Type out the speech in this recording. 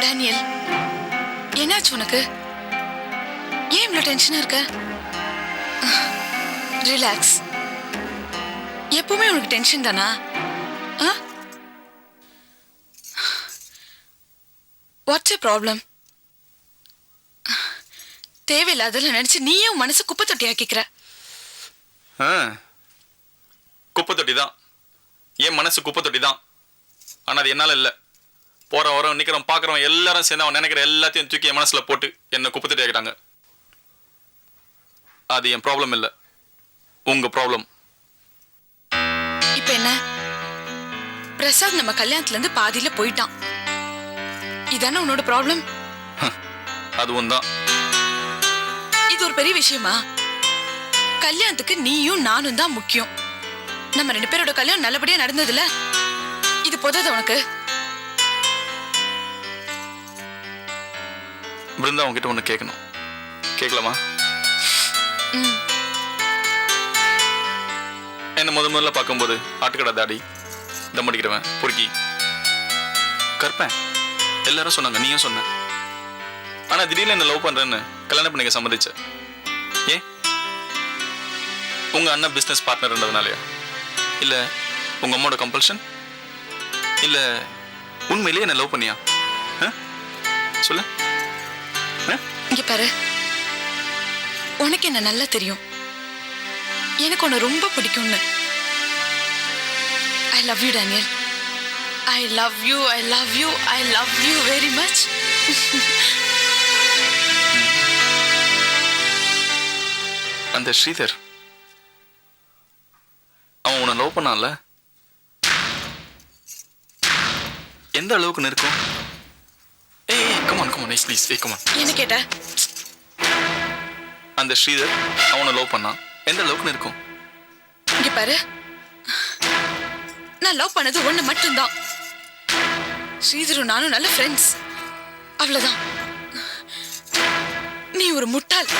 Daniel, என்னாச்சு உனக்கு? ஏன் இவ்வளவு டென்ஷனா இருக்க? ரிலாக்ஸ். எப்பவுமே உனக்கு டென்ஷன் தானா? What's a problem? தேவையில்லாதல நினைச்சு நீயே மனசு குப்பை தொட்டி ஆக்கிக்கிற. குப்பை தொட்டி தான், என் மனசு குப்பை தொட்டி தான். ஆனா அது என்னால இல்ல. போற வரோம் நிக்கிறோம் பாக்குறோம் எல்லாரும் சேர்ந்து அவன் நினைக்கிற எல்லாத்தையும் தூக்கி என் மனசுல போட்டு என்ன குப்பை தொட்டி ஆக்கிட்டாங்க. அது என் ப்ராப்ளம் இல்ல, உங்க ப்ராப்ளம். இப்ப என்ன? பிரசாத் நம்ம கல்யாணத்துல இருந்து பாதியில போயிட்டான். இதானே உன்னோட ப்ராப்ளம்? அதுவும் தான். இது ஒரு பெரிய விஷயமா? கல்யாணத்துக்கு நீயும் நானும் தான் முக்கியம். நம்ம 2 பேரோட கல்யாணம் நல்லபடியா நடந்ததுல இது போதாது உனக்கு? பிருந்தா உங்ககிட்ட ஒண்ணு கேட்கணும், கேட்கலாமா? என்ன முதல்ல பார்க்கும்போது ஆட்டுக்கடா தாடி, தம் அடிக்கிறவன், பொறுக்கி, கற்பேன் எல்லாரும் சொன்னாங்க, நீயும் சொன்ன. ஆனா திடீர்னு என்ன லவ் பண்றேன்னு கல்யாணம் பண்ணிக்க சம்மதிச்ச. ஏன்? உங்க அண்ணன் பிசினஸ் பார்ட்னர்ன்றதுனாலயா? இல்ல உங்க அம்மாவோட கம்பல்ஷன்? இல்ல உண்மையிலேயே என்ன லவ் பண்ணியா? சொல்லு. இங்க பாரு, உனக்கு என்ன நல்லா தெரியும், எனக்கு உன்னை ரொம்ப பிடிக்கும்னு. I love you, Daniel. I love you, I love you, I love you very much. அந்த ஸ்ரீதர் அவன் உன்னை லவ் பண்ணான்ல, எந்த அளவுக்கு இருக்கும்? ஏய் come on nice please, come on. என்ன கேட்ட? அந்த ஸ்ரீதர் அவனை லவ் பண்ணான், எந்த அளவுக்கு இருக்கும்? இங்க பாரு, நான் லவ் பண்ணது ஒண்ணு மட்டும்தான். ஸ்ரீதரும் நானும் நல்ல ஃப்ரெண்ட்ஸ், அவ்வளவுதான். நீ ஒரு முட்டாள்.